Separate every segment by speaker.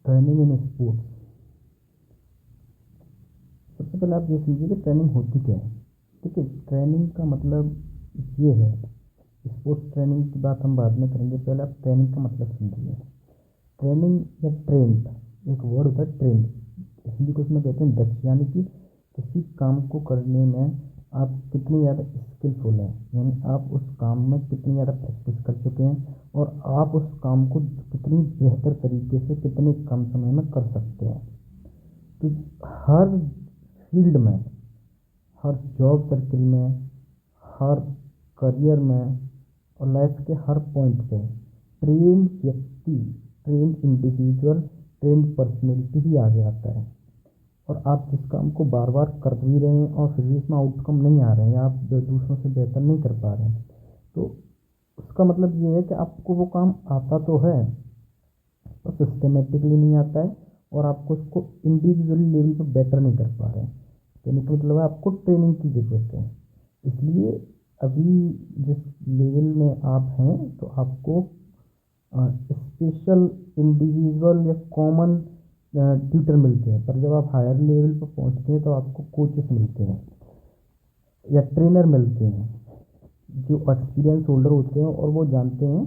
Speaker 1: Training in sports. सबसे पहले आप ये समझिए कि ट्रेनिंग होती क्या है। ठीक है, ट्रेनिंग का मतलब ये है। स्पोर्ट्स ट्रेनिंग की बात हम बाद में करेंगे, पहले आप ट्रेनिंग का मतलब समझिए। ट्रेनिंग या ट्रेंड, एक वर्ड होता है ट्रेंड, हिंदी को उसमें कहते हैं दक्ष, यानी कि किसी काम को करने में आप कितनी ज़्यादा स्किलफुल हैं, यानी आप उस काम में कितनी ज़्यादा प्रैक्टिस कर चुके हैं और आप उस काम को कितनी बेहतर तरीके से कितने कम समय में कर सकते हैं। तो हर फील्ड में, हर जॉब सर्किल में, हर करियर में और लाइफ के हर पॉइंट पे ट्रेंड व्यक्ति, ट्रेंड इंडिविजुअल, ट्रेंड पर्सनैलिटी ही आगे आता है। और आप जिस काम को बार बार कर भी रहे हैं और फिर भी उसमें आउटकम नहीं आ रहे हैं या आप दूसरों से बेहतर नहीं कर पा रहे हैं, तो उसका मतलब ये है कि आपको वो काम आता तो है पर सिस्टमेटिकली नहीं आता है और आपको उसको इंडिविजुअली लेवल पर बेटर नहीं कर पा रहे हैं। कहने का मतलब है आपको ट्रेनिंग की ज़रूरत है। इसलिए अभी जिस लेवल में आप हैं तो आपको स्पेशल, इंडिविजुअल या कॉमन ट्यूटर मिलते हैं, पर जब आप हायर लेवल पर पहुंचते हैं तो आपको कोचेस मिलते हैं या ट्रेनर मिलते हैं जो एक्सपीरियंस होल्डर होते हैं और वो जानते हैं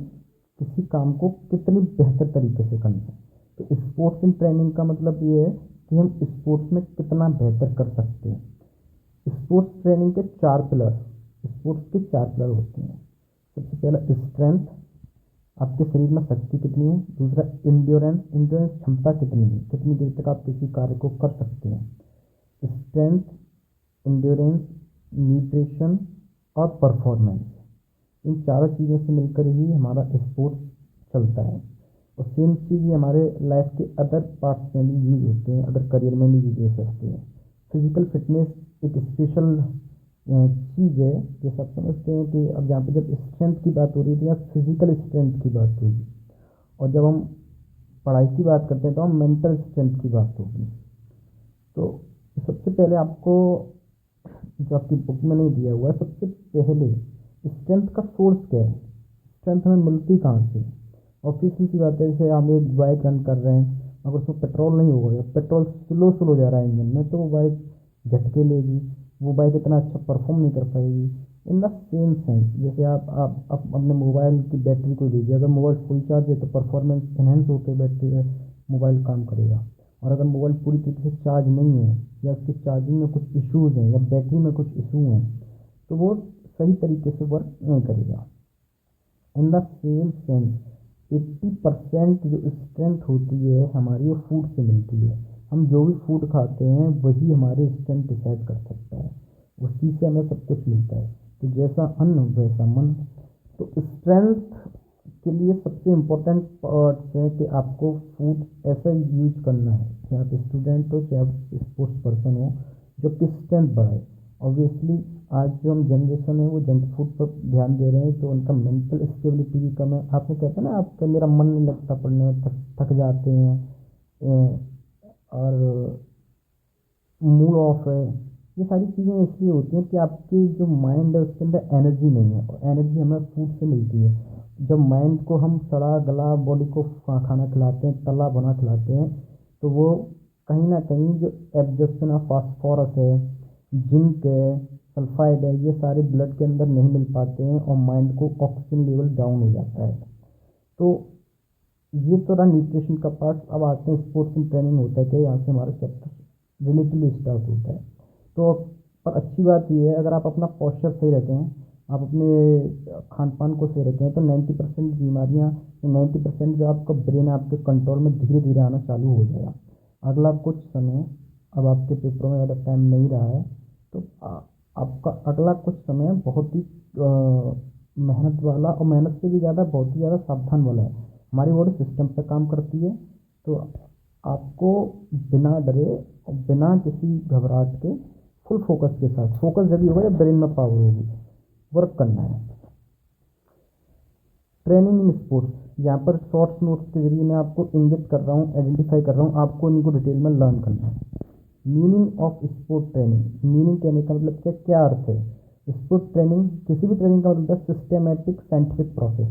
Speaker 1: किसी काम को कितनी बेहतर तरीके से करना है। तो स्पोर्ट्स इन ट्रेनिंग का मतलब ये है कि हम स्पोर्ट्स में कितना बेहतर कर सकते हैं। स्पोर्ट्स ट्रेनिंग के चार पिलर, स्पोर्ट्स के चार पिलर होते हैं। सबसे पहला स्ट्रेंथ, आपके शरीर में शक्ति कितनी है। दूसरा इंड्योरेंस, इंड्योरेंस क्षमता कितनी है, कितनी देर तक आप किसी कार्य को कर सकते हैं। स्ट्रेंथ, इंड्योरेंस, न्यूट्रिशन और परफॉर्मेंस, इन चारों चीज़ों से मिलकर ही हमारा स्पोर्ट्स चलता है। और सेम चीज़ ही हमारे लाइफ के अदर पार्ट्स में भी यूज होते हैं, अदर करियर में भी यूज हो सकते हैं। फिजिकल फिटनेस एक स्पेशल चीज़ है, जैसे आप समझते हैं कि अब यहाँ पे जब स्ट्रेंथ की बात हो रही है तो यहाँ फिजिकल स्ट्रेंथ की बात होगी, और जब हम पढ़ाई की बात करते हैं तो हम मेंटल स्ट्रेंथ की बात होगी। तो सबसे पहले आपको, जो आपकी बुक में नहीं दिया हुआ है, सबसे पहले स्ट्रेंथ का सोर्स क्या है, स्ट्रेंथ हमें मिलती कहाँ से। ऑब्वियसली सी बात है, जैसे हम एक बाइक रन कर रहे हैं, अगर उसमें पेट्रोल नहीं होगा या पेट्रोल स्लो स्लो जा रहा है इंजन में, तो वो बाइक झटके लेगी, वो बाइक इतना अच्छा परफॉर्म नहीं कर पाएगी। इन द सेम सेंस, जैसे आप अपने मोबाइल की बैटरी को लीजिए, अगर मोबाइल फुल चार्ज है तो परफॉर्मेंस एनहेंस होकर बैटरी मोबाइल काम करेगा। और अगर मोबाइल पूरी तरीके से चार्ज नहीं है या उसकी चार्जिंग में कुछ इश्यूज हैं या बैटरी में कुछ इशू हैं, तो वो सही तरीके से वर्क नहीं करेगा। इन द सेम सेंस 80% जो स्ट्रेंथ होती है हमारी, वो फूड से मिलती है। हम जो भी फूड खाते हैं वही हमारे स्ट्रेंथ डिसाइड कर सकता है, उसी से हमें सब कुछ मिलता है। तो जैसा अन्न वैसा मन। तो स्ट्रेंथ के लिए सबसे इम्पोर्टेंट पार्ट है कि आपको फूड ऐसा यूज करना है, चाहे आप स्टूडेंट हो चाहे आप स्पोर्ट्स पर्सन हो, जो कि स्ट्रेंथ बढ़ाए। ऑब्वियसली आज जो हम जनरेशन है वो जंक फूड पर ध्यान दे रहे हैं, तो उनका मेंटल स्टेबिलिटी भी कम है। आपने कहते हैं ना, आपका मेरा मन नहीं लगता पढ़ने में, थक थक जाते हैं, और मूड ऑफ है। ये सारी चीज़ें इसलिए होती हैं कि आपकी जो माइंड है उसके अंदर एनर्जी नहीं है, और एनर्जी हमें फूड से मिलती है। जब माइंड को हम सड़ा गला, बॉडी को खाना खिलाते हैं, तला बना खिलाते हैं, तो वो कहीं ना कहीं जो एब्जॉर्प्शन ऑफ फास्फोरस है, जिंक है, सल्फाइड है, ये सारे ब्लड के अंदर नहीं मिल पाते हैं और माइंड को ऑक्सीजन लेवल डाउन हो जाता है। तो ये तो रहा न्यूट्रिशन का पार्ट। अब आते हैं स्पोर्ट्स एंड ट्रेनिंग होता है क्या, यहाँ से हमारा चैप्टर रिलेटिवली स्टार्ट होता है। तो पर अच्छी बात ये है, अगर आप अपना पोस्चर सही रखें, आप अपने खान पान को सही रखें, तो 90% बीमारियाँ, 90% जो आपका ब्रेन है आपके कंट्रोल में धीरे धीरे आना चालू हो जाएगा। अगला कुछ समय, अब आपके पेपरों में ज़्यादा टाइम नहीं रहा है, तो आपका अगला कुछ समय बहुत ही मेहनत वाला, और मेहनत से भी ज़्यादा बहुत ही ज़्यादा सावधान वाला है। हमारी बॉडी सिस्टम पर काम करती है, तो आपको बिना डरे और बिना किसी घबराहट के फुल फोकस के साथ, फोकस जब भी होगा जब ब्रेन में पावर होगी, वर्क करना है। ट्रेनिंग इन स्पोर्ट्स, यहाँ पर शॉर्ट्स नोट्स के जरिए मैं आपको इंगित कर रहा हूँ, आइडेंटिफाई कर रहा हूँ, आपको इनको डिटेल में लर्न करना है। Meaning of sport training, meaning कहने का मतलब क्या, क्या अर्थ है। स्पोर्ट ट्रेनिंग, किसी भी ट्रेनिंग का मतलब है सिस्टमेटिक साइंटिफिक प्रोसेस।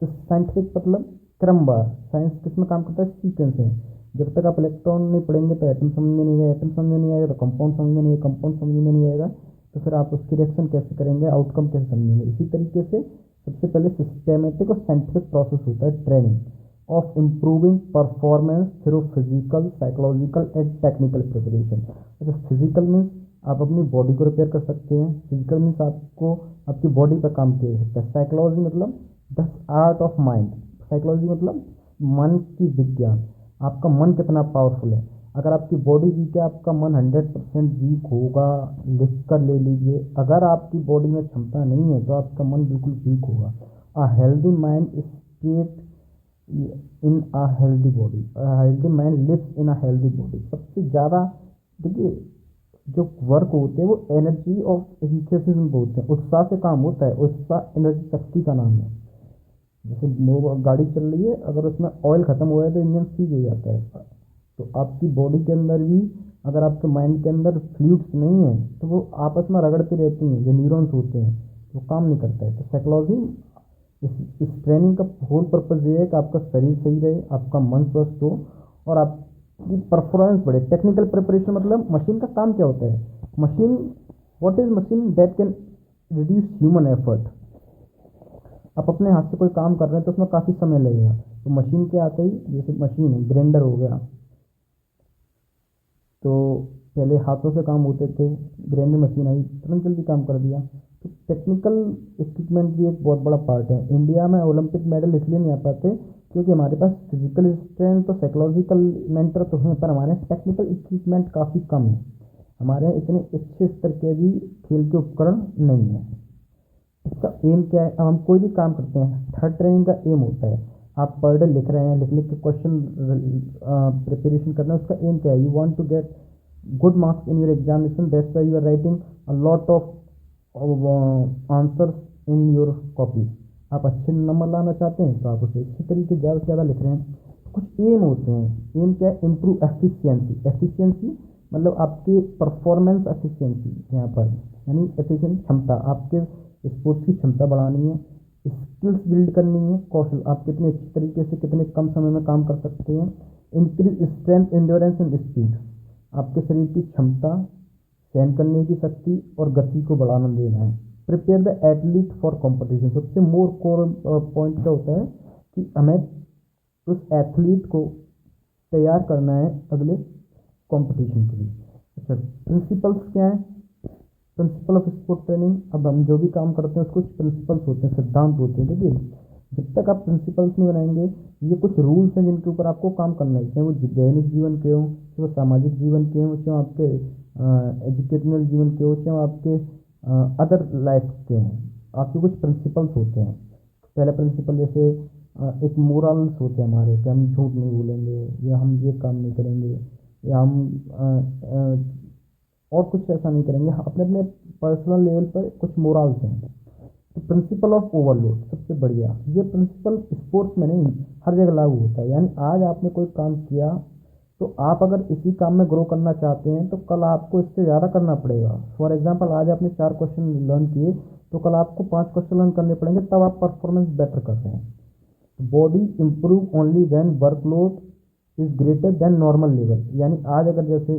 Speaker 1: तो साइंटिफिक मतलब क्रमवार, साइंस किस में काम करता है, सीक्वेंस है। जब तक आप इलेक्ट्रॉन नहीं पढ़ेंगे तो एटम समझ में नहीं आएगा, एटम समझ में नहीं आएगा तो कंपाउंड समझ में नहीं आएगा, कंपाउंड समझ में नहीं आएगा तो फिर आप उसकी रिएक्शन कैसे करेंगे, आउटकम कैसे समझेंगे। इसी तरीके से सबसे पहले सिस्टेमेटिक और साइंटिफिक प्रोसेस होता है training of improving performance through physical, psychological and technical preparation. अच्छा, फिजिकल मीन्स आप अपनी बॉडी को रिपेयर कर सकते हैं, फिजिकल मीन्स आपको आपकी बॉडी पर काम किया जा सकता है, साइकोलॉजी मतलब the art of mind, psychology मतलब मन की विज्ञान, आपका मन कितना पावरफुल है। अगर आपकी बॉडी वीक है, आपका मन 100% वीक होगा। लिख कर ले लीजिए, अगर आपकी बॉडी में क्षमता नहीं है तो आपका मन बिल्कुल वीक होगा। A healthy mind state in a healthy body, healthy mind lives in a healthy body. सबसे ज़्यादा देखिए जो वर्क होते हैं वो एनर्जी ऑफ इंथुसिज्म होते हैं, उत्साह से काम होता है। उत्साह एनर्जी शक्ति का नाम है। जैसे गाड़ी चल रही है, अगर उसमें ऑयल खत्म हो जाए तो इंजन सीज हो जाता है। तो आपकी बॉडी के अंदर भी अगर आपके माइंड के अंदर फ्लूइड्स नहीं है तो वो आपस में रगड़ते रहती हैं, जो न्यूरॉन्स होते हैं वो काम नहीं करता है। तो साइकोलॉजी इस ट्रेनिंग का होल पर्पज़ ये है कि आपका शरीर सही रहे, आपका मन स्वस्थ हो और आपकी परफॉर्मेंस बढ़े। टेक्निकल प्रिपरेशन मतलब मशीन का काम क्या होता है, machine, what is machine that can reduce human effort. आप अपने हाथ से कोई काम कर रहे हैं तो उसमें काफ़ी समय लगेगा, तो मशीन के आते ही, जैसे मशीन है, ग्राइंडर हो गया, तो पहले हाथों से काम होते थे, ग्राइंडर मशीन आई, तुरंत जल्दी काम कर दिया। तो टेक्निकल इक्विपमेंट भी एक बहुत बड़ा पार्ट है। इंडिया में ओलंपिक मेडल इसलिए नहीं आ पाते क्योंकि हमारे पास फिजिकल स्ट्रेंथ तो साइकोलॉजिकल मेंटर तो हैं, पर हमारे टेक्निकल इक्विपमेंट काफ़ी कम है। हमारे यहाँ इतने अच्छे स्तर के भी खेल के उपकरण नहीं है। इसका एम क्या है, अब हम कोई भी काम करते हैं, थर्ड ट्रेनिंग का एम होता है, आप पर डे लिख रहे हैं, लिख लिख के क्वेश्चन प्रिपरेशन कर रहे हैं, उसका एम क्या है, you want to get good marks in your examination, that's why you are writing a lot of answers in your copy. आप अच्छे नंबर लाना चाहते हैं तो आप उसे अच्छी तरीके ज़्यादा से ज़्यादा लिख रहे हैं। कुछ एम होते हैं, एम क्या है, इम्प्रूव एफिशिएंसी। एफिशिएंसी मतलब आपके परफॉर्मेंस एफिशिएंसी, यहाँ पर यानी एफिशिएंसी क्षमता, आपके स्पोर्ट्स की क्षमता बढ़ानी है, स्किल्स बिल्ड करनी है, कौशल, आप कितने अच्छी तरीके से कितने कम समय में काम कर सकते हैं। Increase strength, endurance and speed, आपके शरीर की क्षमता, सहन करने की शक्ति और गति को बढ़ाना देना है। Prepare the athlete for competition, सबसे मोर कोर पॉइंट क्या होता है कि हमें उस एथलीट को तैयार करना है अगले कंपटीशन के लिए। अच्छा, प्रिंसिपल्स क्या है, प्रिंसिपल ऑफ स्पोर्ट ट्रेनिंग। अब हम जो भी काम करते हैं उसको कुछ प्रिंसिपल्स होते हैं, सिद्धांत होते हैं। देखिए, जब तक आप प्रिंसिपल्स नहीं बनाएंगे, ये कुछ रूल्स हैं जिनके ऊपर आपको काम करना है, चाहे वो दैनिक जीवन के हों, चाहे वो सामाजिक जीवन के हों, चाहे आपके एजुकेशनल जीवन के हों, चाहे आपके अदर लाइफ के हों, आपके कुछ प्रिंसिपल्स होते हैं। पहला प्रिंसिपल जैसे एक मोरल्स होते हैं हमारे, कि हम झूठ नहीं बोलेंगे, या हम ये काम नहीं करेंगे, या हम और कुछ ऐसा नहीं करेंगे। अपने अपने पर्सनल लेवल पर कुछ मोरल्स हैं। तो प्रिंसिपल ऑफ ओवरलोड सबसे बढ़िया, ये प्रिंसिपल स्पोर्ट्स में नहीं, हर जगह लागू होता है। यानी आज आपने कोई काम किया तो आप अगर इसी काम में ग्रो करना चाहते हैं तो कल आपको इससे ज़्यादा करना पड़ेगा। फॉर एग्जांपल, आज आपने 4 क्वेश्चन लर्न किए तो कल आपको 5 क्वेश्चन लर्न करने पड़ेंगे, तब आप परफॉर्मेंस बेटर कर रहे हैं। Body improve only when workload is greater than normal level. यानी आज अगर जैसे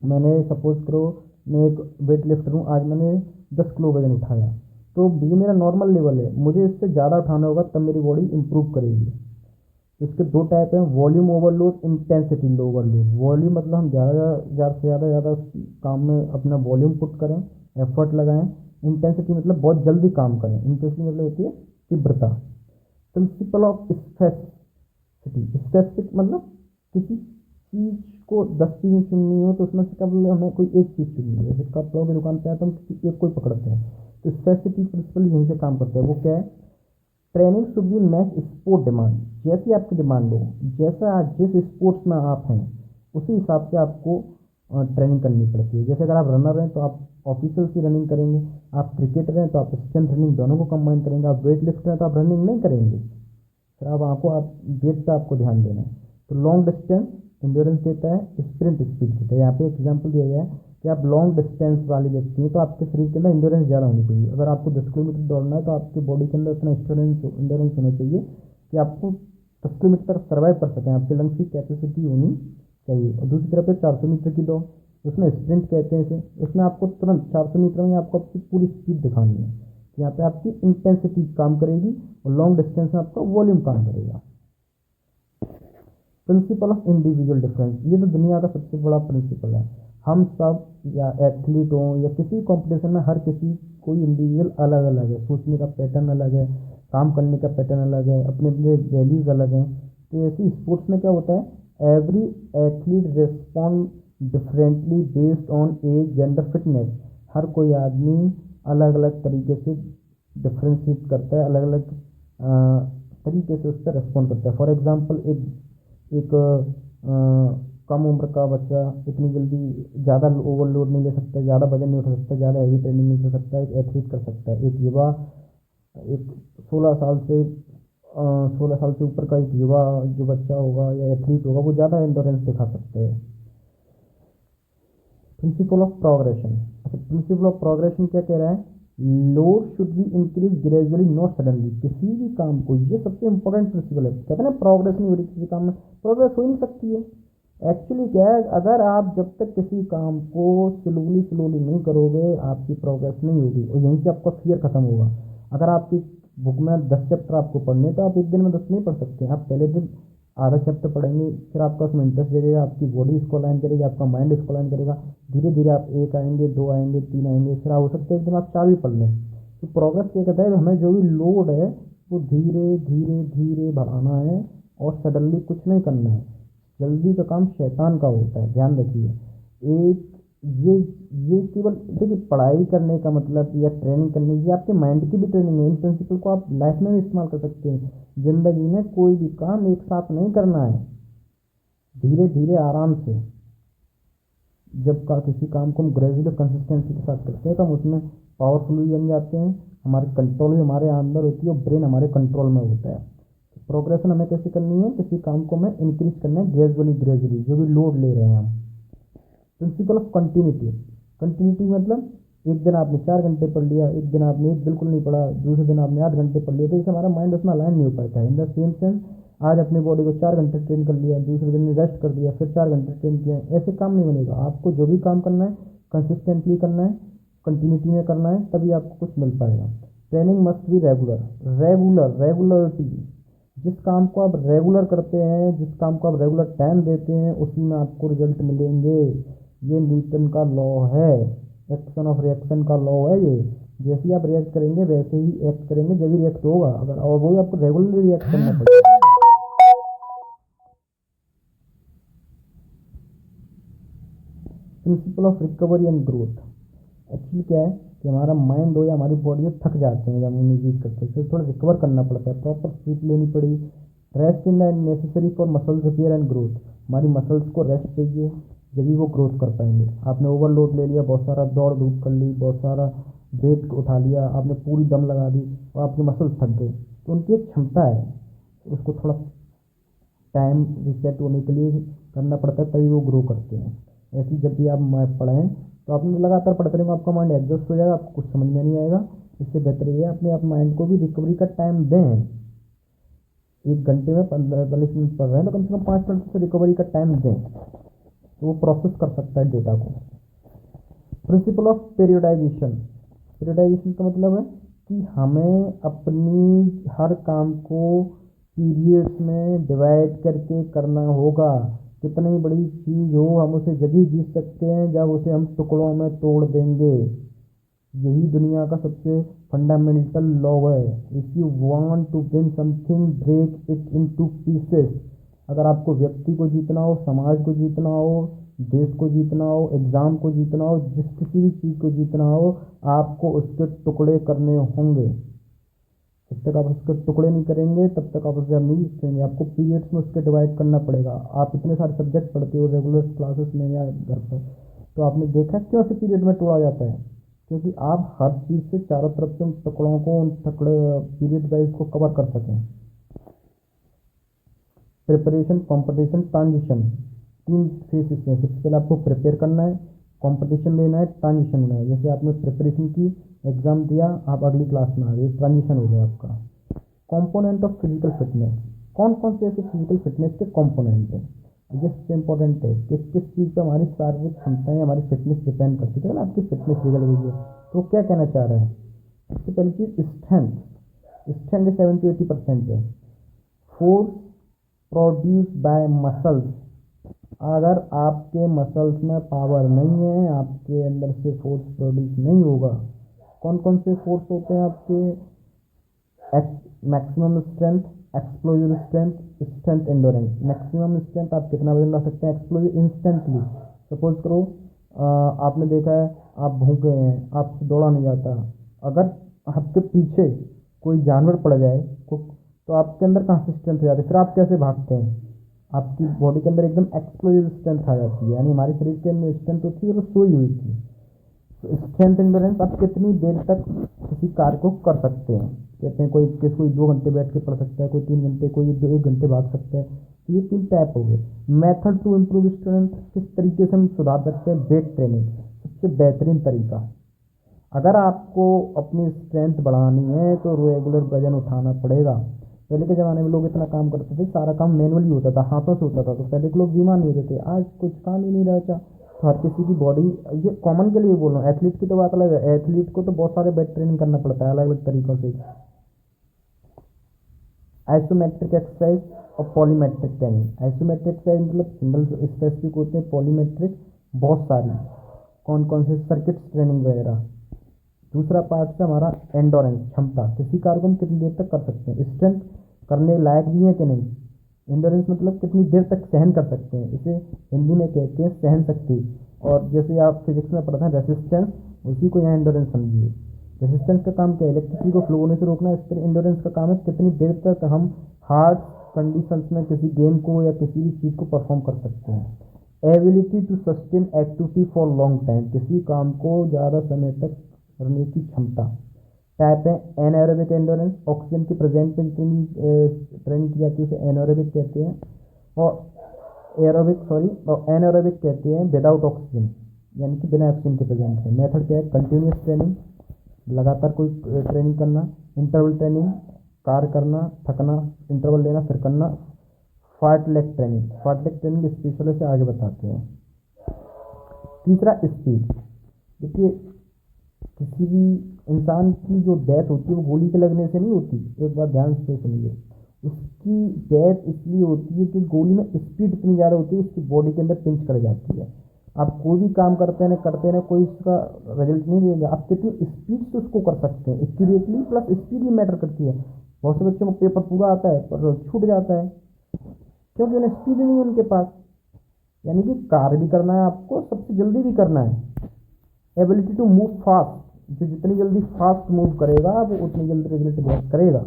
Speaker 1: मैंने सपोज करो, मैं एक वेट लिफ्टर हूँ, आज मैंने 10 किलो वजन उठाया, तो ये मेरा नॉर्मल लेवल है, मुझे इससे ज़्यादा उठाना होगा तब मेरी बॉडी इंप्रूव करेगी। इसके 2 टाइप हैं, volume overload, intensity overload. Volume मतलब हम ज़्यादा से ज़्यादा काम में अपना वॉल्यूम पुट करें, एफर्ट लगाएं। इंटेंसिटी मतलब बहुत जल्दी काम करें। इंटेंसिटी मतलब होती है तीव्रता। प्रिंसिपल ऑफ स्पेसिफिक मतलब किसी चीज़ को 10 चीज़ें चुननी हो तो उसमें से कब हमें कोई एक चीज़ चुननी है। जैसे कपड़ों की दुकान पे आए तो हम किसी एक को ही पकड़ते हैं, तो स्पेसिफिक प्रिंसिपल यहीं से काम करता है। वो क्या है, training should be match sport demand. जैसी आपकी डिमांड हो, जैसा जिस स्पोर्ट्स में आप हैं उसी हिसाब से आपको ट्रेनिंग करनी पड़ती है। जैसे अगर आप रनर हैं तो आप ऑफिशियल की रनिंग करेंगे, आप क्रिकेटर हैं तो आप स्ट्रेंथ रनिंग दोनों को कंबाइन करेंगे, आप वेट लिफ्टर हैं तो आप रनिंग नहीं करेंगे, फिर अब आपको आप वेट पे आपको ध्यान देना है। तो लॉन्ग डिस्टेंस इंड्योरेंस देता है, स्प्रिंट स्पीड देता है। यहाँ पे एग्जांपल दिया गया है कि आप लॉन्ग डिस्टेंस वाले व्यक्ति हैं तो आपके शरीर के अंदर इंड्योरेंस ज़्यादा होनी चाहिए। अगर आपको 10 किलोमीटर दौड़ना है तो आपकी बॉडी के अंदर इतना इंड्योरेंस होना चाहिए कि आपको 10 किलोमीटर तक सर्वाइव कर सकें, आपके लंग्स की कैपेसिटी होनी चाहिए। और दूसरी तरफ है 400 मीटर की दौड़, उसमें स्प्रिंट कहते हैं इसे। उसमें आपको तुरंत 400 मीटर में आपको आपकी पूरी स्पीड दिखानी है। यहाँ पे आपकी इंटेंसिटी काम करेगी और लॉन्ग डिस्टेंस में आपका वॉल्यूम काम करेगा। प्रिंसिपल ऑफ इंडिविजुअल डिफरेंस, ये तो दुनिया का सबसे बड़ा प्रिंसिपल है। हम सब या एथलीट हों या किसी कंपटीशन में, हर किसी कोई इंडिविजुअल अलग अलग है, सोचने का पैटर्न अलग है, काम करने का पैटर्न अलग है, अपने अपने वैल्यूज़ अलग हैं। तो ऐसे स्पोर्ट्स में क्या होता है, every athlete respond differently based on age, gender, fitness. हर कोई आदमी अलग अलग तरीके से डिफ्रेंशिएट करता है, अलग अलग तरीके से उस पर रिस्पॉन्ड करता है। फॉर एग्जांपल एक कम उम्र का बच्चा इतनी जल्दी ज़्यादा ओवरलोड नहीं ले सकता, ज़्यादा वजन नहीं उठा सकता, ज़्यादा हैवी ट्रेनिंग नहीं कर सकता, एक एथलीट कर सकता है। एक युवा, एक 16 साल से 16 साल से ऊपर का एक युवा जो बच्चा होगा या एथलीट होगा, वो ज़्यादा एंडोरेंस दिखा सकता है। प्रिंसिपल ऑफ प्रोग्रेशन, अच्छा प्रिंसिपल ऑफ प्रोग्रेशन क्या कह रहा है, load should be increase gradually not suddenly. किसी भी काम को, ये सबसे इंपॉर्टेंट प्रिंसिपल है। कहते हैं ना प्रोग्रेस नहीं हो रही किसी काम में, प्रोग्रेस हो ही नहीं सकती है। एक्चुअली क्या है, अगर आप जब तक किसी काम को स्लोली स्लोली नहीं करोगे, आपकी प्रोग्रेस नहीं होगी और यहीं से आपका फियर खत्म होगा। अगर आपकी बुक में 10 चैप्टर आपको पढ़ने, तो आप एक दिन में 10 नहीं पढ़ सकते। आप पहले दिन आधा चैप्टर पढ़ेंगे, फिर आपका उसमें इंटरेस्ट लगेगा, आपकी बॉडी इसको लाइन करेगी, आपका माइंड इसको लाइन करेगा, धीरे धीरे आप 1 आएंगे, 2 आएंगे, 3 आएंगे, फिर हो सकता है एक दिन आप 4 भी पढ़ लें। तो प्रोग्रेस क्या कहता है, हमें जो भी लोड है वो धीरे धीरे धीरे बढ़ाना है और सडनली कुछ नहीं करना है। जल्दी का काम शैतान का होता है, ध्यान रखिए। एक ये केवल देखिए, पढ़ाई करने का मतलब या ट्रेनिंग करने, ये आपके माइंड की भी ट्रेनिंग है। इन प्रिंसिपल को आप लाइफ में भी इस्तेमाल कर सकते हैं। जिंदगी में कोई भी काम एक साथ नहीं करना है, धीरे धीरे आराम से। जब का किसी काम को हम ग्रेजुअली कंसिस्टेंसी के साथ करते हैं तो हम उसमें पावरफुल भी बन जाते हैं, हमारी कंट्रोल भी हमारे अंदर होती है और ब्रेन हमारे कंट्रोल में होता है। प्रोग्रेशन हमें कैसे करनी है, किसी काम को हमें इंक्रीज करना है ग्रेजुअली ग्रेजुअली, जो भी लोड ले रहे हैं हम। प्रिंसिपल ऑफ कंटिन्यूटी, कंटिन्यूटी मतलब एक दिन आपने 4 घंटे पढ़ लिया, एक दिन आपने बिल्कुल नहीं पढ़ा, दूसरे दिन आपने 8 घंटे पढ़ लिया, तो इससे हमारा माइंड उसमें अलाइन नहीं हो पाता है। इन द सेम सेंस, आज अपनी बॉडी को 4 घंटे ट्रेन कर लिया, दूसरे दिन रेस्ट कर दिया, फिर 4 घंटे ट्रेन किया, ऐसे काम नहीं बनेगा। आपको जो भी काम करना है कंसिस्टेंटली करना है, कंटिन्यूटी में करना है, तभी आपको कुछ मिल पाएगा। Training must be regularity. जिस काम को आप रेगुलर करते हैं, जिस काम को आप रेगुलर टाइम देते हैं, उसी में आपको रिजल्ट मिलेंगे। ये न्यूटन का लॉ है, एक्शन ऑफ रिएक्शन का लॉ है। ये जैसे ही आप रिएक्ट करेंगे वैसे ही एक्ट करेंगे, जब भी रिएक्ट होगा, अगर और वो आपको रेगुलरली रिएक्ट करना पड़ेगा। Principle of recovery and growth, actually क्या है कि हमारा माइंड हो या हमारी बॉडी हो, थक जाते हैं जब हम यूज करते हैं, फिर थोड़ा रिकवर करना पड़ता है, प्रॉपर स्लीप लेनी पड़ी। Rest in the necessary for muscles repair and growth, हमारी मसल्स को रेस्ट चाहिए, जब भी वो ग्रोथ कर पाएंगे। आपने ओवरलोड ले लिया, बहुत सारा दौड़ धूप कर ली, बहुत सारा वेट उठा लिया, आपने पूरी दम लगा दी और आपके मसल्स थक गए, तो उनकी एक क्षमता है, उसको थोड़ा टाइम रिसेट होने के लिए करना पड़ता है, तभी वो ग्रो करते हैं। ऐसे जब भी आप पढ़ें तो आपने लगातार पढ़ते रहेंगे, आपका माइंड एडजस्ट हो जाएगा, आपको कुछ समझ में नहीं आएगा। इससे बेहतर ये है अपने आप माइंड को भी रिकवरी का टाइम दें। 1 घंटे में 45 मिनट पढ़ रहे हैं तो कम से कम 5 मिनट से रिकवरी का टाइम दें, तो वो प्रोसेस कर सकता है डेटा को। प्रिंसिपल ऑफ पीरियडाइजेशन, पीरियडाइजेशन का मतलब है कि हमें अपनी हर काम को पीरियड्स में डिवाइड करके करना होगा। कितनी बड़ी चीज़ हो, हम उसे जब ही जीत सकते हैं जब उसे हम टुकड़ों में तोड़ देंगे। यही दुनिया का सबसे फंडामेंटल लॉ है। If you want to win something, break it into pieces. अगर आपको व्यक्ति को जीतना हो, समाज को जीतना हो, देश को जीतना हो, एग्ज़ाम को जीतना हो, जिस किसी भी चीज़ को जीतना हो, आपको उसके टुकड़े करने होंगे। जब तक आप उसके टुकड़े नहीं करेंगे तब तक आप उसे नहीं जीत पाएंगे। आपको पीरियड्स में उसके डिवाइड करना पड़ेगा। आप इतने सारे सब्जेक्ट पढ़ते हो रेगुलर क्लासेस में या घर पर, तो आपने देखा क्यों से पीरियड में तोड़ा जाता है, क्योंकि आप हर चीज़ से चारों तरफ से उन टुकड़ों को, उन टुकड़े पीरियड वाइज को कवर कर सकें। प्रिपरेशन, कंपटीशन, ट्रांजिशन, 3 फेजेस हैं। सबसे पहले आपको प्रिपेयर करना है, कंपटीशन लेना है, ट्रांजिशन लेना है। जैसे आपने प्रिपरेशन की, एग्जाम दिया, आप अगली क्लास में आ गए, ट्रांजिशन हो गया आपका। कंपोनेंट ऑफ फिजिकल फिटनेस, कौन कौन से ऐसे फिजिकल फिटनेस के कंपोनेंट हैं? ये सबसे इंपॉर्टेंट है, किस किस चीज़ पर हमारी शारीरिक क्षमताएं, हमारी फिटनेस डिपेंड करती है। अगर आपकी फिटनेस बिगड़ गई है तो क्या कहना चाह रहा है? सबसे पहली चीज़ स्ट्रेंथ, स्ट्रेंथ 70 to 80% है। फोर्स प्रोड्यूस बाय मसल्स, अगर आपके मसल्स में पावर नहीं है, आपके अंदर से फोर्स प्रोड्यूस नहीं होगा। कौन कौन से फोर्स होते हैं आपके? Maximum strength, explosive strength, strength endurance. Maximum strength आप कितना वजन ला सकते हैं, एक्सप्लोजिव इंस्टेंटली। सपोज करो आपने देखा है आप भूखे हैं, आपसे दौड़ा नहीं जाता, अगर आपके पीछे कोई जानवर पड़ जाए तो आपके अंदर कहाँ से स्ट्रेंथ आ जाती है? फिर आप कैसे भागते हैं? आपकी बॉडी के अंदर एकदम एक्सप्लोजिव स्ट्रेंथ आ जाती है, यानी हमारे शरीर के अंदर स्ट्रेंथ होती है वो सोई हुई थी। तो स्ट्रेंथ एंडोरेंस आप कितनी देर तक किसी कार्य को कर सकते हैं? कहते हैं कोई 2 घंटे बैठ के पढ़ सकता है, कोई 3 घंटे, कोई 1 घंटे भाग सकता है। तो ये 3 टाइप हो गए। मेथड टू इम्प्रूव स्ट्रेंथ, किस तरीके से हम सुधार सकते हैं? वेट ट्रेनिंग सबसे बेहतरीन तरीका। अगर आपको अपनी स्ट्रेंथ बढ़ानी है तो रेगुलर वजन उठाना पड़ेगा। पहले के ज़माने में लोग इतना काम करते थे, सारा काम मैनुअली होता था, हाथों से होता था, तो पहले के लोग बीमार नहीं होते थे। आज कुछ काम ही नहीं रहता, तो हर किसी की बॉडी, ये कॉमन के लिए बोल रहा हूँ, एथलीट की तो बात अलग है। एथलीट को तो बहुत सारे वेट ट्रेनिंग करना पड़ता है अलग अलग तरीक़ों से। आइसोमेट्रिक एक्सरसाइज और पॉलीमेट्रिक ट्रेनिंग। आइसोमेट्रिक एक्सरसाइज मतलब सिंगल स्पेसिफिक होते हैं, पॉलीमेट्रिक बहुत सारी, कौन कौन से? सर्किट ट्रेनिंग वगैरह। दूसरा पार्ट है हमारा एंडोरेंस, क्षमता, किसी कार्य को हम कितनी देर तक कर सकते हैं, स्ट्रेंथ करने लायक भी है कि नहीं। एंडोरेंस मतलब कितनी देर तक सहन कर सकते हैं, इसे हिंदी में कहते हैं सहन शक्ति। और जैसे आप फिजिक्स में पढ़ते हैं रेसिस्टेंस, उसी को यहाँ एंडोरेंस समझिए। रेसिस्टेंस का काम क्या है? इलेक्ट्रिसिटी को फ्लो होने से रोकना। इस तरह एंडोरेंस का काम है कितनी देर तक हम हार्ड कंडीशंस में किसी गेम को या किसी भी चीज़ को परफॉर्म कर सकते हैं। Ability to sustain activity for long time, किसी काम को ज़्यादा समय तक करने की क्षमता। टाइप है एनएरोबिक एंडोरेंस, ऑक्सीजन की प्रेजेंट में जितनी ट्रेनिंग की जाती है उसे एनएरोबिक कहते हैं। और एनएरोबिक कहते हैं विदाउट ऑक्सीजन, यानी कि बिना ऑक्सीजन के प्रेजेंट में। मेथड क्या है? कंटिन्यूस ट्रेनिंग, लगातार कोई ट्रेनिंग करना। इंटरवल ट्रेनिंग, कार्य करना, थकना, इंटरवल लेना फिर करना। फार्टलेक ट्रेनिंग, फार्टलेक ट्रेनिंग स्पेशल से आगे बताते हैं। तीसरा स्पीड। देखिए किसी भी इंसान की जो डेथ होती है वो गोली के लगने से नहीं होती, एक बात ध्यान से सुनिए। उसकी डेथ इसलिए होती है कि गोली में स्पीड इतनी ज़्यादा होती है, उसकी बॉडी के अंदर पिंच कर जाती है। आप कोई भी काम करते हैं कोई उसका रिजल्ट नहीं मिलेगा, आप कितनी स्पीड से उसको कर सकते हैं। एक्यूरेटली प्लस स्पीड भी मैटर करती है। बहुत से बच्चों को पेपर पूरा आता है पर छूट जाता है, क्योंकि उन्हें स्पीड नहीं है उनके पास। यानी कि कार्य भी करना है आपको, सबसे जल्दी भी करना है। एबिलिटी टू मूव फास्ट, जो जितनी जल्दी फास्ट मूव करेगा वो उतनी जल्दी रिजल्ट गेट करेगा।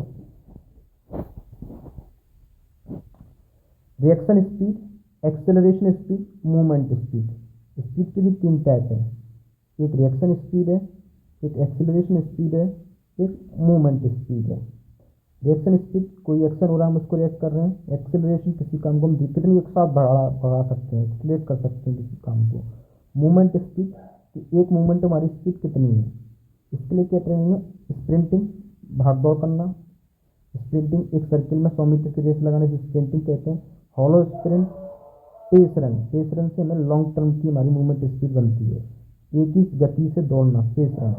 Speaker 1: Reaction speed, acceleration speed, movement speed. Speed के भी 3 टाइप है, एक रिएक्शन स्पीड है, एक एक्सेलरेशन स्पीड है, एक मूवमेंट स्पीड है। रिएक्शन स्पीड, कोई एक्शन हो रहा है हम उसको रिएक्ट कर रहे हैं। एक्सेलरेशन, किसी काम को हम कितनी एक साथ बढ़ा सकते हैं, एक्सेलरेट कर सकते हैं किसी काम को। मूवमेंट स्पीड, कि एक मूवमेंट हमारी स्पीड कितनी है। इसके लिए क्या ट्रेनिंग है? स्प्रिंटिंग, भाग दौड़ करना। स्प्रिंटिंग, एक सर्किल में 100 मीटर की रेस लगाने से स्प्रिंटिंग कहते हैं। Hollow sprint, pace run, pace run से हमें लॉन्ग टर्म की हमारी मूवमेंट स्पीड बनती है, एक ही गति से दौड़ना, पेस रन।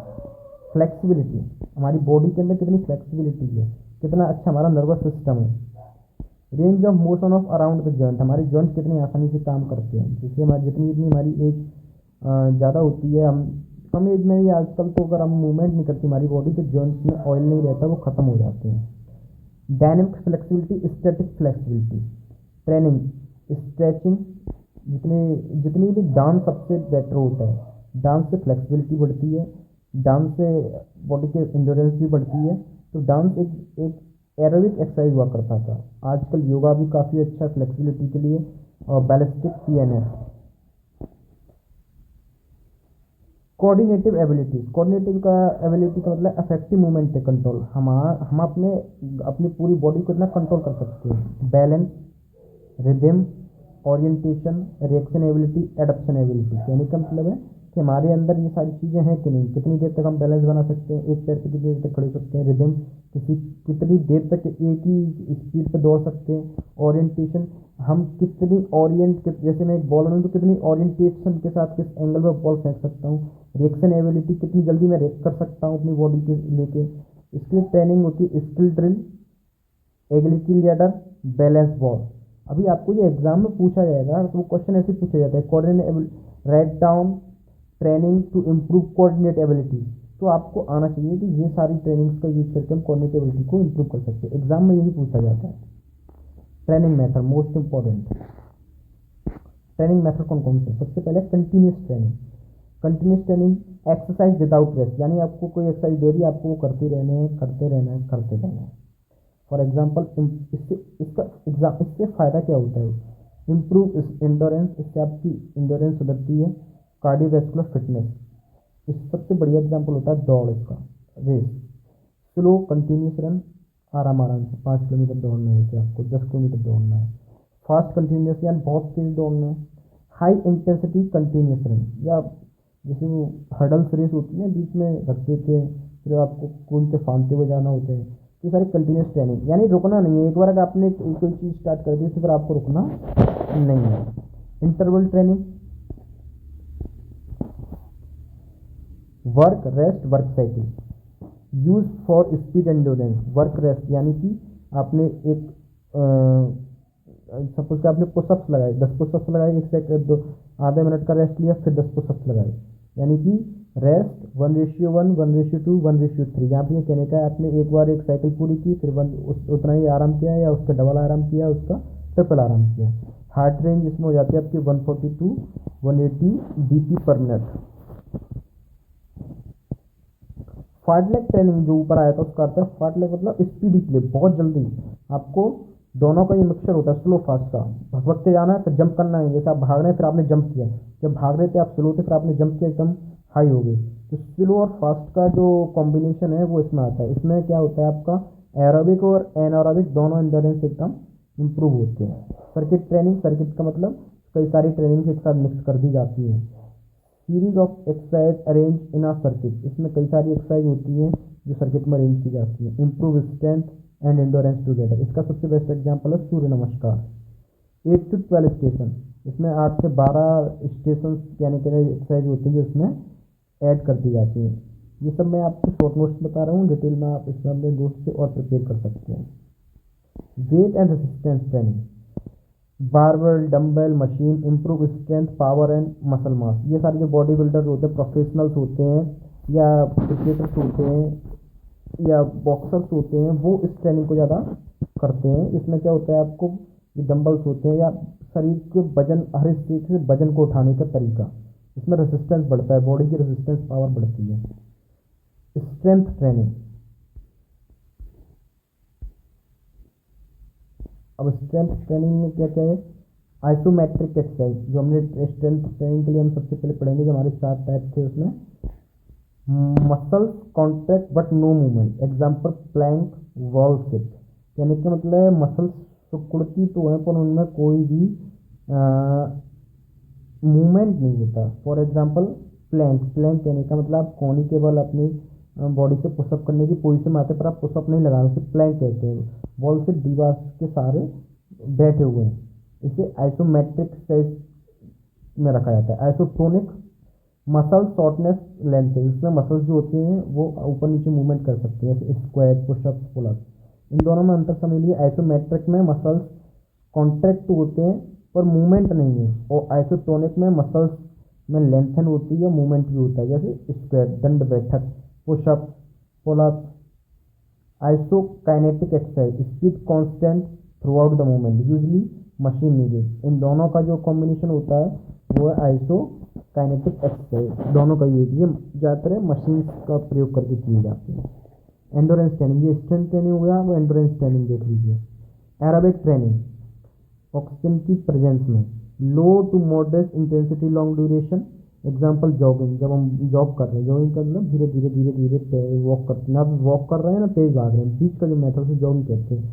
Speaker 1: फ्लेक्सिबिलिटी, हमारी बॉडी के अंदर कितनी फ्लेक्सिबिलिटी है, कितना अच्छा हमारा नर्वस सिस्टम है। Range of motion of around the joint, हमारे जॉइंट कितनी आसानी से काम करते हैं। जैसे हमारी जितनी जितनी हमारी एज ज़्यादा होती है, हम कम एज में ही आजकल तो अगर हम मूवमेंट नहीं करती हमारी बॉडी तो जॉइंट्स में ऑयल नहीं रहता, वो ख़त्म हो जाते हैं। Dynamic flexibility, static flexibility. Training, stretching, जितनी भी डांस सबसे बेटर होता है। डांस से फ्लेक्सिबिलिटी बढ़ती है, डांस से बॉडी के एंड्योरेंस भी बढ़ती है। तो डांस एक एरोबिक एक्सरसाइज हुआ करता था। आजकल योगा भी काफ़ी अच्छा फ्लेक्सिबिलिटी के लिए। और ballistic PNS. Coordinative abilities, coordinative का एबिलिटी का मतलब इफेक्टिव मूवमेंट कंट्रोल। हम अपनी पूरी बॉडी को इतना कंट्रोल कर सकते हैं। Balance, rhythm, orientation, reaction ability, adaption ability. कहने का मतलब है कि हमारे अंदर ये सारी चीज़ें हैं कि नहीं, कितनी देर तक हम बैलेंस बना सकते हैं, एक पैर पे कितनी देर तक खड़े हो सकते हैं, रिदम कितनी देर तक एक ही स्पीड पे दौड़ सकते हैं, ओरिएंटेशन हम कितनी जैसे मैं एक बॉलर हूँ तो कितनी ओरिएंटेशन के साथ किस एंगल में बॉल फेंक सकता हूँ, रिएक्शन एबिलिटी कितनी जल्दी मैं रिएक्ट कर सकता हूँ अपनी बॉडी के लेके। इसके लिए ट्रेनिंग होती है skill drill, agility ladder, balance ball. अभी आपको ये एग्जाम में पूछा जाएगा तो वो क्वेश्चन ऐसे पूछा जाता है, coordinate write down training to improve coordinate ability. तो आपको आना चाहिए कि ये सारी ट्रेनिंग्स का यूज करके हम कोऑर्डिनेट एबिलिटी को इम्प्रूव कर सकते हैं। एग्जाम में यही पूछा जाता है। Training method most important. Training method कौन कौन से? सबसे पहले continuous training. Continuous training exercise without rest, यानी आपको कोई एक्सरसाइज दे रही है, आपको वो करते रहना है, करते रहना है, करते रहना है। फॉर एग्जाम्पल इससे फ़ायदा क्या होता है? इम्प्रूव इंडोरेंस, इससे आपकी इंडोरेंस सुधरती है। कार्डियोवैस्कुलर फिटनेस, इस सबसे बढ़िया एग्जाम्पल होता है दौड़, इसका रेस। स्लो कंटिन्यूस रन, आराम आराम से 5 किलोमीटर दौड़ना है, जैसे आपको 10 किलोमीटर दौड़ना है। फास्ट कंटिन्यूस यानी बहुत तेज दौड़ना है। हाई इंटेंसिटी कंटिन्यूस रन, या जैसे वो हर्डल्स रेस होती है बीच में रख देते हैं, फिर आपको कूदते फांदते हुए जाना होता है। ये सारी कंटिन्यूस ट्रेनिंग, यानी रुकना नहीं है। एक बार अगर आपने कोई चीज़ स्टार्ट कर दी तो फिर आपको रुकना नहीं है। Interval training, work rest work cycle, use for speed endurance. Work rest यानी कि आपने एक सपोज कि आपने पुशअप्स लगाए, 10 पुशअप्स लगाए, 1 सेकंड आधे मिनट का रेस्ट लिया, फिर 10 पुशअप्स लगाए, यानी कि रेस्ट 1:1, 1:2, 1:3। यहाँ पे ये कहने का है आपने एक बार एक साइकिल पूरी की, फिर उतना ही आराम किया या उसका डबल आराम किया, उसका ट्रिपल आराम किया। हार्ट रेंज इसमें हो जाती है आपकी 142 180 बीपी पर मिनट। फार्टलेग ट्रेनिंग जो ऊपर आया था उसका अर्थ है फार्टलेग मतलब स्पीडी प्ले, बहुत जल्दी। आपको दोनों का ये मिक्सचर होता है स्लो फास्ट का। भगवते जाना है फिर जंप करना है, जैसे आप भाग रहे हैं फिर आपने जंप किया, जब भाग रहे थे आप स्लो थे फिर आपने जंप किया, एकदम हाई हो गई। तो स्लो और फास्ट का जो कॉम्बिनेशन है वो इसमें आता है। इसमें क्या होता है आपका एरोबिक और एनारोबिक दोनों एंड्योरेंस एकदम इम्प्रूव होते हैं। सर्किट ट्रेनिंग, सर्किट का मतलब कई सारी ट्रेनिंग एक साथ मिक्स कर दी जाती है। Series of exercise arrange in a circuit, इसमें कई सारी एक्सरसाइज होती है जो सर्किट में अरेंज की जाती है। Improve strength and endurance together, इसका सबसे बेस्ट एग्जांपल है सूर्य नमस्कार। 8 to 12 स्टेशन, इसमें 8 से 12 स्टेशन यानी कि एक्सरसाइज होती है जो इसमें ऐड कर दी जाती है। ये सब मैं आपको शॉर्ट नोट्स बता रहा हूँ, डिटेल में आप इसमें अपने दोस्त से और प्रिपेयर कर सकते हैं। Weight and resistance training, barbell, dumbbell, machine, improve strength, power and muscle mass. ये सारे जो बॉडी बिल्डर होते हैं, प्रोफेशनल्स होते हैं या क्रिकेटर्स होते हैं या बॉक्सर्स होते हैं, वो इस ट्रेनिंग को ज़्यादा करते हैं। इसमें क्या होता है आपको ये डंबल्स होते हैं या शरीर के वजन, हर एक चीज़ से वजन को उठाने का तरीका, इसमें रेसिस्टेंस बढ़ता है, बॉडी की रेसिस्टेंस पावर बढ़ती है। स्ट्रेंथ ट्रेनिंग, अब स्ट्रेंथ ट्रेनिंग में क्या क्या है? आइसोमेट्रिक एक्सरसाइज, जो हमने स्ट्रेंथ ट्रेनिंग के लिए हम सबसे पहले पढ़ेंगे, जो हमारे 4 टाइप थे उसमें। Muscles contract but no movement, example plank, wall sit. कहने का मतलब मसल्स सिकुड़ती तो है पर उनमें कोई भी मूवमेंट नहीं होता। फॉर एग्जाम्पल प्लैंक, प्लैंक कहने का मतलब आप कोनी के बल अपनी बॉडी से पुशअप करने की पोजीशन में आते पर आप पुशअप नहीं लगा रहे, प्लैंक कहते हैं। वॉल से दीवार के सहारे बैठे हुए हैं, इसे आइसोमेट्रिक एक्सरसाइज में रखा जाता है। आइसोटोनिक, मसल शॉर्टनेस लेंथ है, इसमें मसल्स जो होते हैं वो ऊपर नीचे मूवमेंट कर सकते हैं, जैसे स्क्वाट, पुशअप, पुलअप। इन दोनों में अंतर समझ लीजिए। आइसोमेट्रिक में मसल्स कॉन्ट्रैक्ट होते हैं पर मूवमेंट नहीं है, और आइसोटोनिक में मसल्स में लेंथन होती है, मूवमेंट भी होता है, जैसे स्क्वाट, दंड बैठक, pushup, pullup. Isokinetic exercise, speed constant throughout the movement, usually machine needed. इन दोनों का जो कॉम्बिनेशन होता है वो है आइसोकाइनेटिक एक्सरसाइज। दोनों का यूज ये ज़्यादातर मशीन का प्रयोग करके किए जाते हैं। एंडोरेंस ट्रेनिंग, ये स्ट्रेंथ ट्रेनिंग हो गया, वो एंडोरेंस ट्रेनिंग देख लीजिए। एरोबिक ट्रेनिंग, ऑक्सीजन की प्रेजेंस में, low to moderate intensity long duration. Example jogging, जब हम जॉग कर रहे हैं, जॉगिंग कर मतलब धीरे धीरे धीरे धीरे वॉक करते हैं, ना वॉक कर रहे हैं ना तेज भाग रहे हैं, बीच का जो मेथड से जॉगिंग कहते हैं।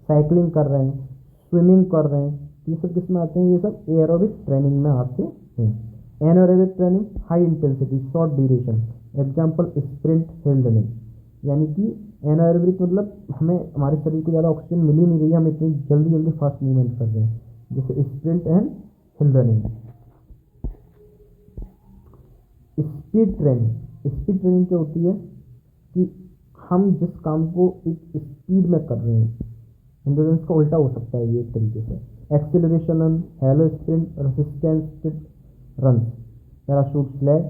Speaker 1: साइकिलिंग कर रहे हैं, स्विमिंग कर रहे हैं, ये सब किस में आते हैं? ये सब एरोबिक ट्रेनिंग में आते हैं। Anaerobic training, high intensity, short duration, example sprint, hill running. यानी कि एनारोबिक मतलब हमें हमारे शरीर को ज़्यादा ऑक्सीजन मिल ही नहीं रही है, हम इतनी जल्दी जल्दी फास्ट मूवमेंट कर रहे हैं, जैसे sprint and hill running. Speed training, speed training क्या होती है कि हम जिस काम को एक स्पीड में कर रहे हैं, एंडोरेंस का उल्टा हो सकता है ये एक तरीके से। Acceleration run, hollow sprint, resistance run, parachute sled,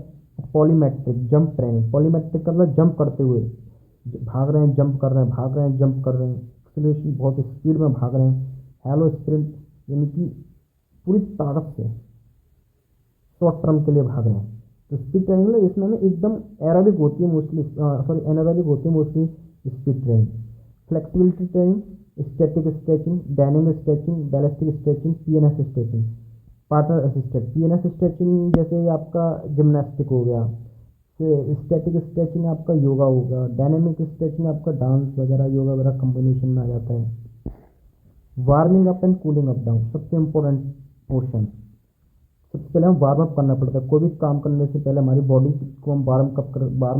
Speaker 1: plyometric jump training. Plyometric का मतलब जंप करते हुए, भाग रहे हैं जंप कर रहे हैं, भाग रहे हैं जंप कर रहे हैं। एक्सेलरेशन बहुत स्पीड में भाग रहे हैं। हेलो स्प्रिंट यानी कि पूरी ताकत से शॉर्ट टर्म के लिए भाग रहे हैं। तो स्पीड ट्रेनिंग में इसमें ना एकदम एरोबिक होती है मोस्टली, सॉरी एनारोबिक होती है mostly speed training. Flexibility training, static stretching, dynamic stretching, ballistic stretching, PNS stretching, partner assisted. PNS stretching जैसे आपका जिम्नास्टिक हो गया, स्टैटिक स्ट्रेचिंग आपका योगा होगा, डायनेमिक स्ट्रेचिंग आपका डांस वगैरह योगा वगैरह कॉम्बिनेशन में आ जाता है। Warming up and cooling up down, सबसे इम्पोर्टेंट पोर्शन। सबसे पहले हम वार्म अप करना पड़ता है। कोई भी काम करने से पहले हमारी बॉडी को हम वार्म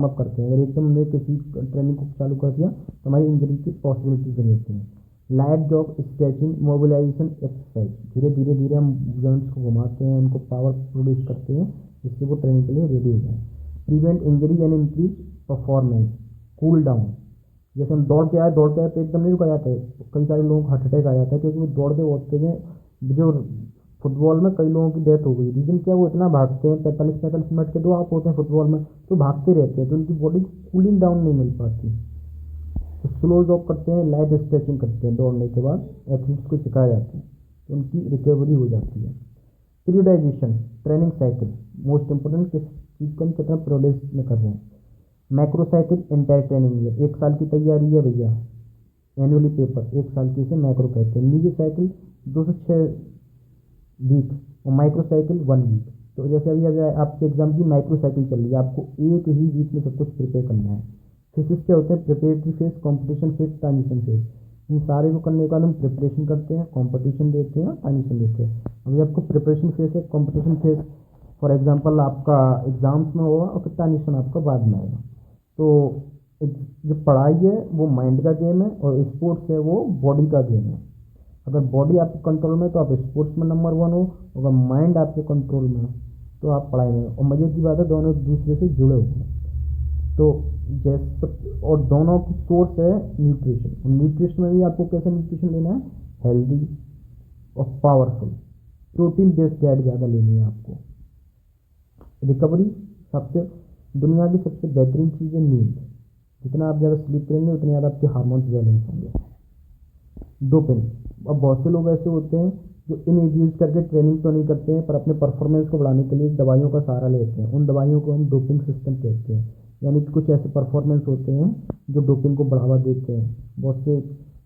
Speaker 1: अप करते हैं। अगर एकदम हमने किसी ट्रेनिंग को चालू कर दिया तो हमारी इंजरी की पॉसिबिलिटी बनी रहती है। Light jog, stretching, mobilization exercise, धीरे धीरे धीरे हम जॉइंट्स को घुमाते हैं, उनको पावर प्रोड्यूस करते हैं जिससे वो ट्रेनिंग के लिए रेडी हो जाए। Prevent injury and increase performance. Cool down, जैसे हम दौड़ के आए तो एकदम नहीं रुका जाता है। कई सारे लोगों को हार्ट अटैक आ जाता है क्योंकि वो दौड़ते दौड़ते हैं। जो फुटबॉल में कई लोगों की डेथ हो गई, रीजन क्या, वो इतना भागते हैं, 45-45 मिनट के 2 हाफ होते हैं फुटबॉल में, तो भागते रहते हैं तो उनकी बॉडी कूलिंग डाउन नहीं मिल पाती। तो स्लो जॉग करते हैं, लाइट स्ट्रेचिंग करते हैं दौड़ने के बाद, एथलीट्स को सिखाया जाता है तो उनकी रिकवरी हो जाती है। Periodisation, training cycle, most important किस चीज़ को हम कितना प्रोड्यूस में कर रहे हैं। मैक्रो साइकिल एंटायर ट्रेनिंग है, 1 साल की तैयारी है भैया, एनुअली पेपर 1 साल की, इसे मैक्रो कहते हैं। मीडियो साइकिल 2 से 6 वीक और माइक्रो साइकिल 1 वीक। तो जैसे अभी अगर आपके एग्जाम की माइक्रो साइकिल चल रही है, आपको एक ही वीक में सब कुछ प्रिपेयर करना है। फेसेस क्या होते हैं, preparatory phase, competition phase, transition phase. इन सारे को करने के बाद हम प्रिपरेशन करते हैं, कॉम्पिटिशन देते हैं, ट्रांजिशन देते हैं। अभी आपको प्रिपरेशन फेज है, कॉम्पिटिशन फेज फॉर एग्जाम्पल आपका एग्जाम्स में होगा और फिर ट्रांजिशन आपका बाद में आएगा। तो जो पढ़ाई है वो माइंड का गेम है और स्पोर्ट्स है वो बॉडी का गेम है। अगर बॉडी आपके कंट्रोल में तो आप स्पोर्ट्स में नंबर 1 हो, अगर माइंड आपके कंट्रोल में है तो आप पढ़ाई में हो। और मज़े की बात है दोनों एक दूसरे से जुड़े हुए हैं। तो जैसे और दोनों की सोर्स है न्यूट्रिशन, और न्यूट्रिशन में भी आपको कैसा न्यूट्रिशन लेना है, हेल्दी और पावरफुल प्रोटीन बेस्ड डाइट ज़्यादा लेनी है आपको। रिकवरी, सबसे दुनिया की सबसे बेहतरीन चीज़ है नींद। जितना आप ज़्यादा स्लीप करेंगे उतने ज़्यादा आपके हार्मोन्स बैलेंस होंगे। डोपिंग, अब बहुत से लोग ऐसे होते हैं जो इन यूज करके ट्रेनिंग तो नहीं करते हैं पर अपने परफॉर्मेंस को बढ़ाने के लिए दवाइयों का सहारा लेते हैं। उन दवाइयों को हम डोपिंग सिस्टम कहते हैं। यानी कि कुछ ऐसे परफॉर्मेंस होते हैं जो डोपिंग को बढ़ावा देते हैं। बहुत से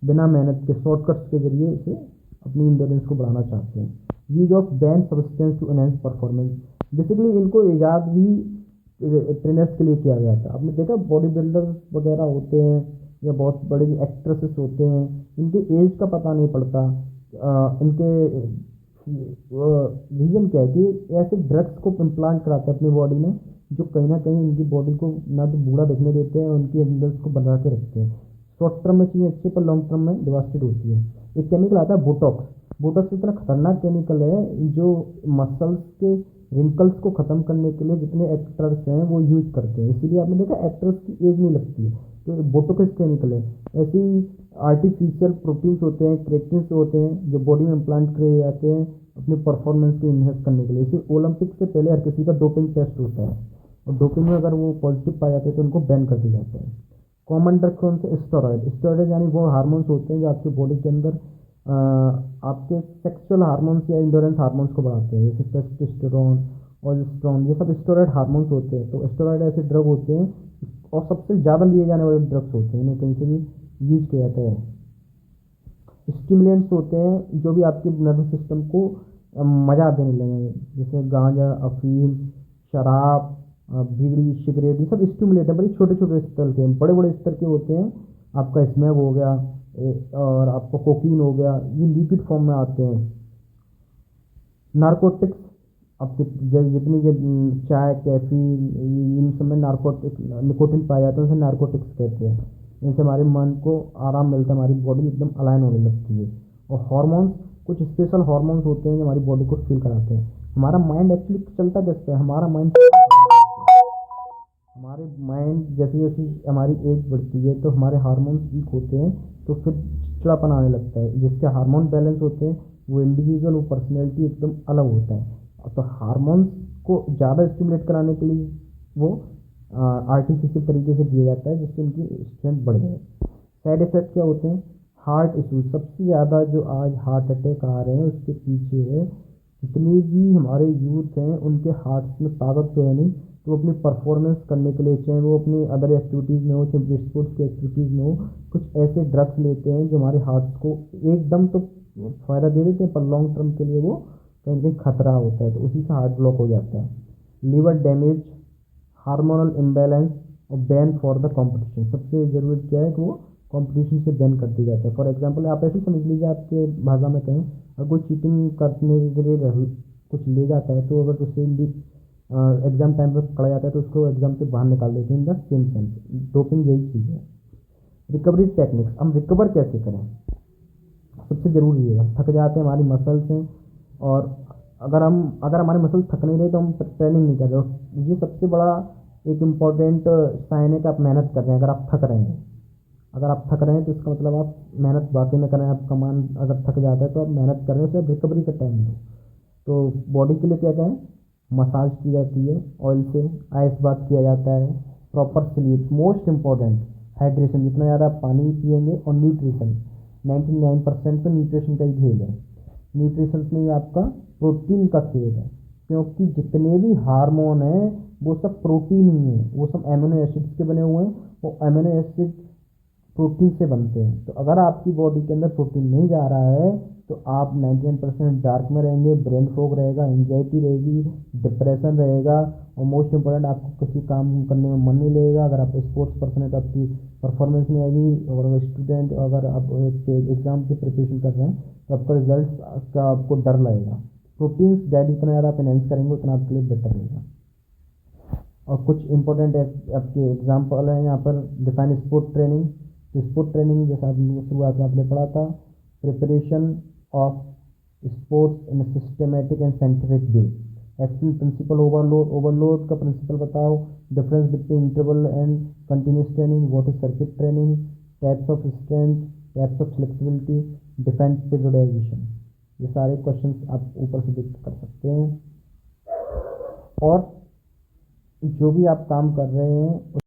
Speaker 1: बिना मेहनत के शॉर्टकट्स के जरिए इसे अपनी इंडोरेंस को बढ़ाना चाहते हैं। Use of ban substance to enhance performance, basically इनको ईजाद भी ट्रेनर्स के लिए किया गया था। आपने देखा बॉडी बिल्डर्स वगैरह होते हैं या बहुत बड़े एक्ट्रेसेस होते हैं, इनके एज का पता नहीं पड़ता। इनके रीज़न क्या है कि ऐसे ड्रग्स को इम्प्लांट कराते हैं अपनी बॉडी में जो कहीं ना कहीं इनकी बॉडी को ना तो बूढ़ा दिखने देते हैं और उनकी एंगल्स को बना के रखते हैं। शॉर्ट टर्म में चीज़ें अच्छी पर लॉन्ग टर्म में डिवास्टेड होती है। एक केमिकल आता है बोटॉक्स। बोटॉक्स इतना खतरनाक केमिकल है जो मसल्स के रिंकल्स को ख़त्म करने के लिए जितने एक्टर्स हैं वो यूज करते हैं, इसीलिए आपने देखा एक्टर्स की एज नहीं लगती है। तो बोटॉक्स केमिकल है। ऐसी आर्टिफिशियल प्रोटीन्स होते हैं, क्रेटिन्स होते हैं जो बॉडी में इम्प्लांट किए जाते हैं अपनी परफॉर्मेंस को इन्हेंस करने के लिए। इसे ओलंपिक से पहले हर किसी का डोपिंग टेस्ट होता है और डोपिंग में अगर वो पॉजिटिव पाए जाते हैं तो उनको बैन कर दिया जाता है। कॉमन ड्रग कौन से, स्टेरॉयड। स्टेरॉयड यानी वो हार्मोन्स होते हैं जो आपकी बॉडी के अंदर आपके सेक्सुअल हार्मोन्स या इंडोरेंस हार्मोन्स को बढ़ाते हैं, जैसे टेस्टोस्टेरोन और ये सब स्टेरॉयड हार्मोन्स होते हैं। तो स्टेरॉयड ऐसे ड्रग होते हैं और सबसे ज़्यादा लिए जाने वाले ड्रग्स होते हैं, इन्हें कहीं से भी यूज किया जाता है। स्टिमुलेंट्स होते हैं जो भी आपके नर्वस सिस्टम को मजा देने लगे, जैसे गांजा, अफीम, शराब, बीड़ी, सिगरेट, ये सब स्टिमुलेट है। बड़े छोटे छोटे स्तर के, बड़े बड़े स्तर के होते हैं। आपका स्मैक हो गया और आपका कोकीन हो गया, ये लिक्विड फॉर्म में आते हैं। नारकोटिक्स आपके जितनी चाय कैफीन इन सब में नार्कोटिक निकोटिन पाया जाता है, उसे नार्कोटिक्स कहते हैं। इनसे हमारे मन को आराम मिलता है, हमारी बॉडी एकदम अलाइन होने लगती है। और हार्मोन्स, कुछ स्पेशल हार्मोन्स होते हैं जो हमारी बॉडी को फील कराते हैं। हमारा माइंड एक्चुअली चलता कैसे है, हमारे माइंड जैसे जैसे हमारी एज बढ़ती है तो हमारे हार्मोन्स वीक होते हैं, तो फिर चिड़चिड़ापन आने लगता है। जिसके हार्मोन बैलेंस होते हैं वो इंडिविजुअल, वो पर्सनैलिटी एकदम अलग होता है। तो हार्मोन्स को ज़्यादा स्टिमुलेट कराने के लिए वो आर्टिफिशियल तरीके से दिया जाता है, जिससे उनकी स्ट्रेंथ बढ़ जाए। साइड इफ़ेक्ट क्या होते हैं? हार्ट इशूज, सबसे ज़्यादा जो आज हार्ट अटैक आ रहे हैं उसके पीछे है, जितने भी हमारे यूथ हैं उनके हार्ट में ताकत तो है नहीं, तो वो अपनी परफॉर्मेंस करने के लिए, चाहे वो अपनी अदर एक्टिविटीज़ में हो, चाहे स्पोर्ट्स की एक्टिविटीज़ में हो, कुछ ऐसे ड्रग्स लेते हैं जो हमारे हार्ट को एकदम तो फ़ायदा दे देते हैं, पर लॉन्ग टर्म के लिए वो कहीं ना कहीं खतरा होता है, तो उसी से हार्ट ब्लॉक हो जाता है। लीवर डैमेज, हार्मोनल इम्बैलेंस और बैन फॉर द कंपटीशन। सबसे ज़रूरी क्या है कि वो कंपटीशन से बैन कर दिया जाता है। फॉर एग्जांपल आप ऐसे समझ लीजिए, आपके भाषा में कहें, अगर कोई चीटिंग करने के लिए कुछ ले जाता है, तो अगर उसे एग्जाम टाइम पर पकड़ा जाता है तो उसको एग्जाम से बाहर निकाल देते हैं। In the same sense doping यही चीज़ है। रिकवरी टेक्निक्स, हम रिकवर कैसे करें, सबसे ज़रूरी है। हम थक जाते हैं, हमारी मसल्स हैं, और अगर हमारे मसल्स थक नहीं रहे तो हम ट्रेनिंग नहीं कर रहे हो। ये सबसे बड़ा एक इम्पॉर्टेंट साइन है कि आप मेहनत कर रहे हैं। अगर आप थक रहे हैं तो इसका मतलब आप मेहनत वाकई में कर रहे हैं। आपका मन अगर थक जाता है तो आप मेहनत कर रहे हैं, उसे रिकवरी का टाइम दो। तो बॉडी के लिए क्या क्या है? मसाज की जाती है ऑयल से, आइस बात किया जाता है, proper sleep, most important hydration, जितना ज़्यादा आप पानी पिएंगे, और न्यूट्रिशन। 99% तो न्यूट्रिशन का ही खेल है। न्यूट्रिशन में आपका प्रोटीन का खेल है, क्योंकि जितने भी हार्मोन हैं वो सब प्रोटीन ही है, वो सब एमिनो एसिड्स के बने हुए हैं। वो एमिनो एसिड प्रोटीन से बनते हैं। तो अगर आपकी बॉडी के अंदर प्रोटीन नहीं जा रहा है तो आप 99% डार्क में रहेंगे, ब्रेन फॉग रहेगा, एंजाइटी रहेगी, डिप्रेशन रहेगा, और मोस्ट इंपॉर्टेंट आपको किसी काम करने में मन नहीं लगेगा। अगर आप स्पोर्ट्स पर्सन है तो आपकी परफॉर्मेंस नहीं आएगी, और अगर स्टूडेंट, अगर आप एग्जाम की प्रिपरेशन कर रहे हैं तो आपका रिजल्ट का आपको डर लगेगा। प्रोटीन्स डाइट जितना ज़्यादा आप एनहेंस करेंगे उतना आपके लिए बेटर रहेगा। और कुछ इंपॉर्टेंट आपके एग्जाम्पल हैं यहाँ पर। डिफाइन स्पोर्ट ट्रेनिंग, तो स्पोर्ट ट्रेनिंग जैसा आपने शुरुआत में आपने पढ़ा था, preparation of sports in systematic and scientific way. Action principle, overload का प्रिंसिपल बताओ, difference between interval and continuous training, what is circuit training, types of strength, types of flexibility, define periodization. ये सारे क्वेश्चन आप ऊपर से देख कर सकते हैं। और जो भी आप काम कर रहे हैं